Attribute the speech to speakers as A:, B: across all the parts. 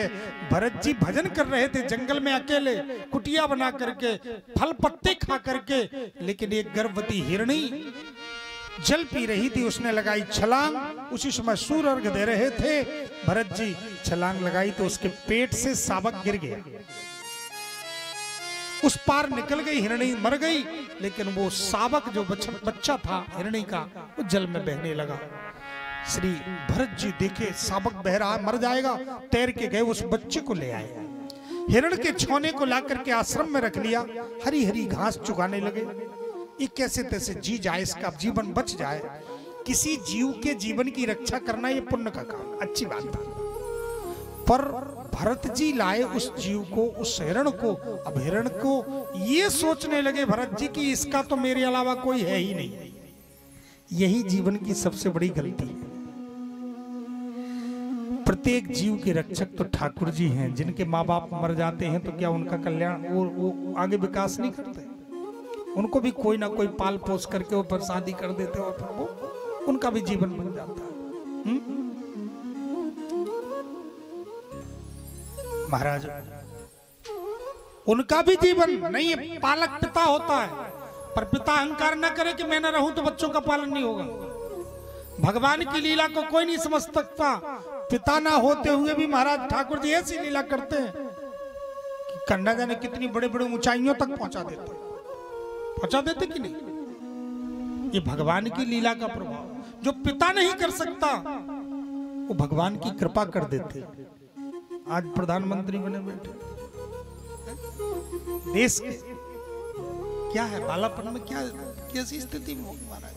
A: है। भरत जी भजन कर रहे थे जंगल में अकेले, कुटिया बना करके, फल पत्ते खा करके, लेकिन एक गर्भवती हिरणी जल पी रही थी, उसने लगाई छलांग। उसी समय सूर्य अर्घ दे रहे थे, भरत जी छलांग लगाई तो उसके पेट से शावक गिर गया, उस पार निकल गई, हिरणी मर गई, लेकिन वो शावक जो बच्चा था हिरणी का, वो जल में बहने लगा। श्री भरत जी देखे शावक बह रहा, मर जाएगा, तैर के गए, उस बच्चे को ले आए, हिरण के छौने को ला करके आश्रम में रख लिया, हरी हरी घास चुगाने लगे। ये कैसे तैसे जी जाए, इसका जीवन बच जाए। किसी जीव के जीवन की रक्षा करना ये पुण्य का काम, अच्छी बात था। पर भरत जी लाए उस जीव को, उस हिरण को। अब हिरण को ये सोचने लगे भरत जी कि इसका तो मेरे अलावा कोई है ही नहीं। यही जीवन की सबसे बड़ी गलती है। प्रत्येक जीव के रक्षक तो ठाकुर जी हैं। जिनके माँ बाप मर जाते हैं तो क्या उनका कल्याण, वो आगे विकास नहीं करते? उनको भी कोई ना कोई पाल पोस करके ऊपर शादी कर देते और फिर वो उनका भी जीवन बन जाता है। महाराज, उनका भी जीवन नहीं है। पालक पिता होता है, पर पिता अहंकार न करे कि मैं न रहूं तो बच्चों का पालन नहीं होगा। भगवान की लीला को कोई नहीं समझ सकता। पिता ना होते हुए भी महाराज ठाकुर जी ऐसी लीला करते हैं कि कंडा जाने कितनी बड़े बड़े ऊंचाइयों तक पहुंचा देते कि नहीं। ये भगवान की लीला का प्रभाव। जो पिता नहीं कर सकता वो भगवान की कृपा कर देते। आज प्रधानमंत्री बने बैठे देश के, क्या है बालापन में, क्या कैसी स्थिति में होगी महाराज,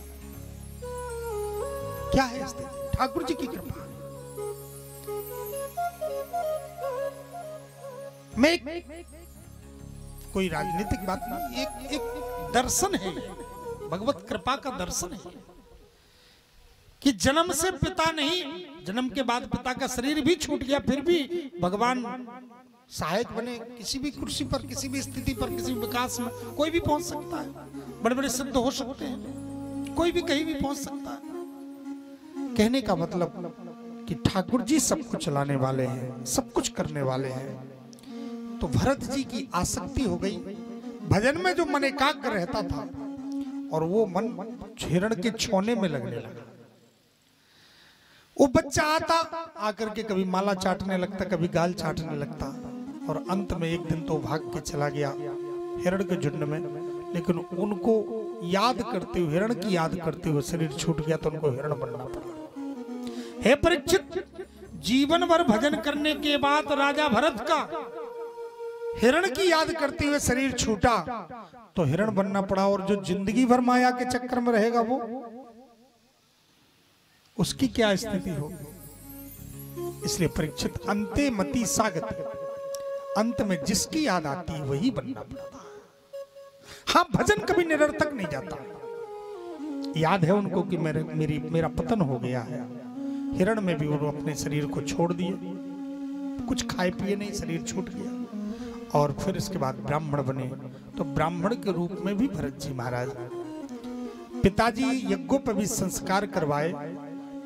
A: क्या है स्थिति? ठाकुर जी की कृपा। मैं कोई राजनीतिक बात नहीं, एक दर्शन है, भगवत कृपा का दर्शन है कि जन्म से पिता नहीं, जन्म के बाद पिता का शरीर भी छूट गया, फिर भी भगवान सहायक बने। किसी भी कुर्सी पर, किसी भी स्थिति पर, किसी भी विकास में कोई भी पहुंच सकता है। बड़े बड़े सिद्ध हो सकते हैं, कोई भी कहीं भी पहुंच सकता है। कहने का मतलब कि ठाकुर जी सबको चलाने वाले हैं, सब कुछ करने वाले हैं। तो भरत जी की आसक्ति हो गई भजन में, जो मन एकाग्र रहता था, और वो मन हिरण के छौने में लगने लगा। वो बच्चा आता आकर के कभी माला चाटने लगता, कभी गाल चाटने लगता, और अंत में एक दिन तो भाग के चला गया हिरण के झुंड में। लेकिन उनको याद करते हुए, हिरण की याद करते हुए शरीर छूट गया, तो उनको हिरण बनना पड़ा। हे परीक्षित, जीवन भर भजन करने के बाद राजा भरत का हिरण की याद करते हुए शरीर छूटा तो हिरण बनना पड़ा। और जो जिंदगी भर माया के चक्कर में रहेगा वो, उसकी क्या स्थिति होगी? इसलिए परीक्षित, अंते मति सागत, अंत में जिसकी याद आती है वही बनना पड़ता है। हाँ, भजन कभी निरर्थक नहीं जाता। याद है उनको कि मेरा पतन हो गया है। हिरण में भी वो अपने शरीर को छोड़ दिए, कुछ खाए पिए नहीं, शरीर छूट गया। और फिर इसके बाद ब्राह्मण बने। तो ब्राह्मण के रूप में भी भरत जी महाराज, पिताजी यज्ञों पर भी संस्कार करवाए,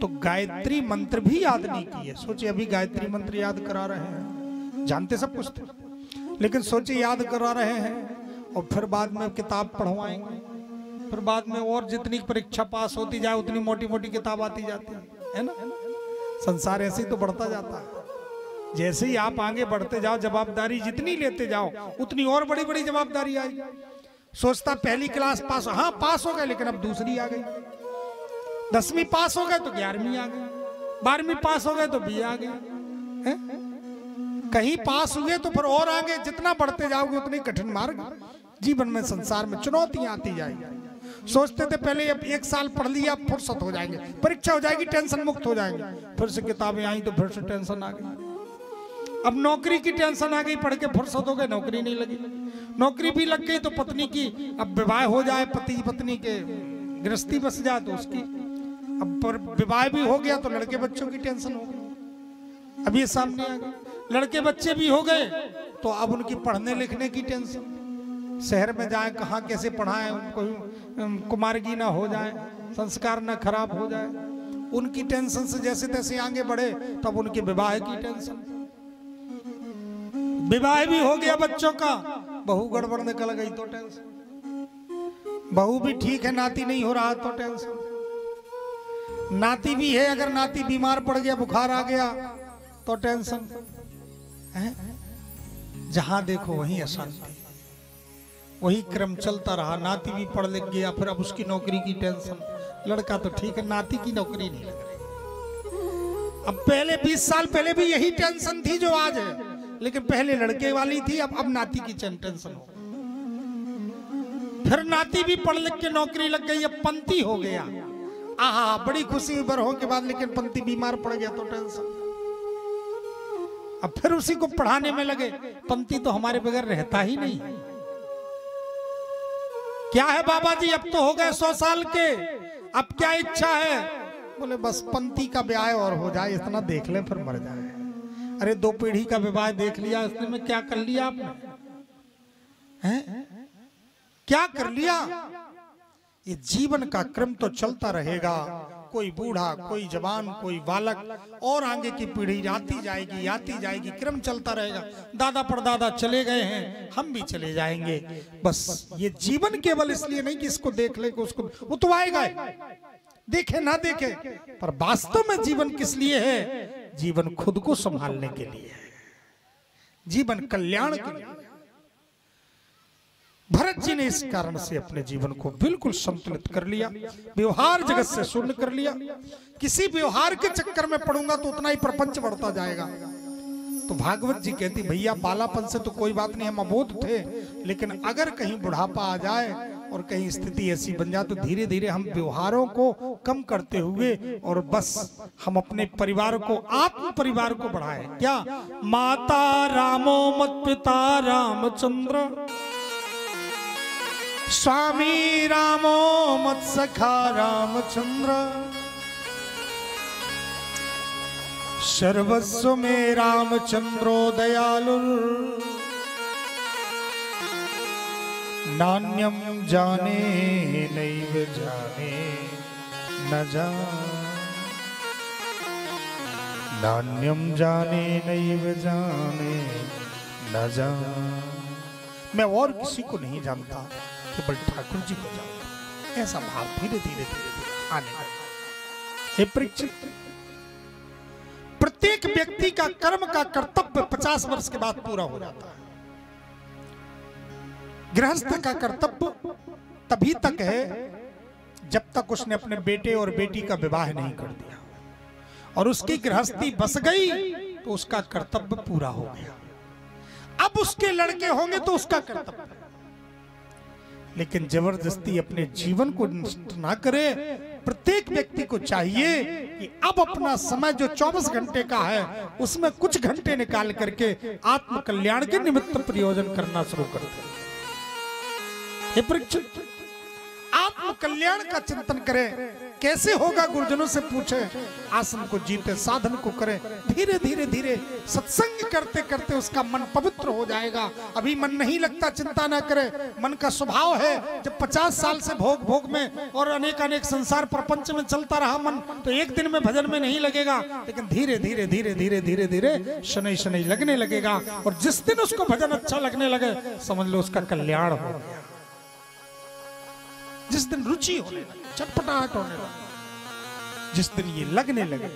A: तो गायत्री मंत्र भी याद नहीं किए। सोचे अभी गायत्री मंत्र याद करा रहे हैं, जानते सब कुछ थे, लेकिन सोचे याद करा रहे हैं और फिर बाद में किताब पढ़वाएंगे, फिर बाद में और जितनी परीक्षा पास होती जाए उतनी मोटी मोटी किताब आती जाती है ना। संसार ऐसे ही तो बढ़ता जाता है। जैसे ही आप आगे बढ़ते जाओ, जवाबदारी जितनी लेते जाओ उतनी और बड़ी बड़ी जवाबदारी आई। सोचता पहली क्लास पास, हाँ पास हो गए, लेकिन अब दूसरी आ गई। 10वीं पास हो गए तो 11वीं आ गई, 12वीं पास हो गए तो BA आ गई। कहीं पास हुए तो फिर और आगे, जितना बढ़ते जाओगे उतनी कठिन मार्ग जीवन में, संसार में चुनौतियां आती जाएंगी। सोचते थे पहले अब 1 साल पढ़ लिया, फुर्सत हो जाएंगे, परीक्षा हो जाएगी, टेंशन मुक्त हो जाएंगे। फिर से किताबें आई तो फिर से टेंशन आ गई। अब नौकरी की टेंशन आ गई, पढ़ के फुर्सत हो गई, नौकरी नहीं लगी। नौकरी भी लग गई तो पत्नी की अब विवाह हो जाए, पति पत्नी के गृहस्थी बस जाए तो उसकी, अब पर विवाह भी हो गया तो लड़के बच्चों की टेंशन हो गई। अब ये सामने आ गए, लड़के बच्चे भी हो गए तो अब उनकी पढ़ने लिखने की टेंशन, शहर में जाए कहाँ कैसे पढ़ाएं, उनको कुमारगी ना हो जाए, संस्कार ना खराब हो जाए, उनकी टेंशन से जैसे तैसे आगे बढ़े। तब उनके विवाह की टेंशन, विवाह भी हो गया बच्चों का, बहू गड़बड़ निकल गई तो टेंशन, बहू भी ठीक है नाती नहीं हो रहा तो टेंशन, नाती भी है अगर नाती बीमार पड़ गया बुखार आ गया तो टेंशन है। जहां देखो वहीं अशांति, वही क्रम चलता रहा। नाती भी पढ़ लिख गया, फिर अब उसकी नौकरी की टेंशन, लड़का तो ठीक है नाती की नौकरी नहीं लग रही। अब पहले 20 साल पहले भी यही टेंशन थी जो आज है, लेकिन पहले लड़के वाली थी, अब नाती की टेंशन हो। फिर नाती भी पढ़ लिख के नौकरी लग गई, अब पंती हो गया, आहा बड़ी खुशी बरहों के बाद, लेकिन पंती बीमार पड़ गया तो टेंशन। अब फिर उसी को पढ़ाने में लगे, पंती तो हमारे बगैर रहता ही नहीं। क्या है बाबा जी अब तो हो गए 100 साल के, अब क्या इच्छा है? बोले बस पंती का ब्याह और हो जाए, इतना देख ले फिर मर जाए। अरे 2 पीढ़ी का विवाह देख लिया, इसने में क्या कर लिया आपने? हैं? क्या कर लिया? ये जीवन का क्रम तो चलता रहेगा, कोई बूढ़ा कोई जवान कोई बालक, और आगे की पीढ़ी आती जाएगी, क्रम चलता रहेगा। दादा परदादा चले गए हैं, हम भी चले जाएंगे। बस ये जीवन केवल इसलिए नहीं कि इसको देख ले, उसको वो तो आएगा, देखे ना देखे, पर वास्तव में जीवन किस लिए है? जीवन खुद को संभालने के लिए है, जीवन कल्याण के लिए। भरत जी ने इस कारण से अपने जीवन को बिल्कुल संतुलित कर लिया, व्यवहार जगत से शून्य कर लिया। किसी व्यवहार के चक्कर में पड़ूंगा तो उतना ही प्रपंच बढ़ता जाएगा। तो भागवत जी कहती भैया बालापन से तो कोई बात नहीं, हम अबोध थे, लेकिन अगर कहीं बुढ़ापा आ जाए और कहीं स्थिति ऐसी बन जाए तो धीरे धीरे हम व्यवहारों को कम करते हुए और बस हम अपने परिवार को, आत्म परिवार को बढ़ाएं। क्या माता रामो मत पिता रामचंद्र, स्वामी रामो मत सखा रामचंद्र, सर्वस्व में रामचंद्रो दयालु, नान्यम जाने नैव जाने न जाने, नान्यम जाने नैव जाने न जाने। मैं और किसी को नहीं जानता, केवल ठाकुर जी को जानता। ऐसा भाव धीरे धीरे आने लगा। हे परीक्षित, प्रत्येक व्यक्ति का कर्म का कर्तव्य 50 वर्ष के बाद पूरा हो जाता है। गृहस्थ का कर्तव्य तभी तक है जब तक उसने अपने बेटे और बेटी का विवाह नहीं कर दिया, और उसकी गृहस्थी बस गई तो उसका कर्तव्य पूरा हो गया। अब उसके लड़के होंगे तो उसका कर्तव्य, लेकिन जबरदस्ती अपने जीवन को नष्ट ना करे। प्रत्येक व्यक्ति को चाहिए कि अब अपना समय जो 24 घंटे का है उसमें कुछ घंटे निकाल करके आत्म कल्याण के निमित्त प्रयोजन करना शुरू कर दे। हे परीक्षित, आत्म कल्याण का चिंतन करें। कैसे होगा? गुरुजनों से पूछे, आसन को जीते, साधन को करें। धीरे धीरे धीरे सत्संग करते करते उसका मन पवित्र हो जाएगा। अभी मन नहीं लगता, चिंता ना करे। मन का स्वभाव है, जब 50 साल से भोग भोग में और अनेक अनेक संसार प्रपंच में चलता रहा मन, तो एक दिन में भजन में नहीं लगेगा, लेकिन धीरे धीरे धीरे धीरे धीरे धीरे शनै शनै लगने लगेगा। और जिस दिन उसको भजन अच्छा लगने लगे, समझ लो उसका कल्याण हो गया। जिस दिन रुचि होने लगे, चटपटाहट होने लगे, जिस दिन ये लगने लगे,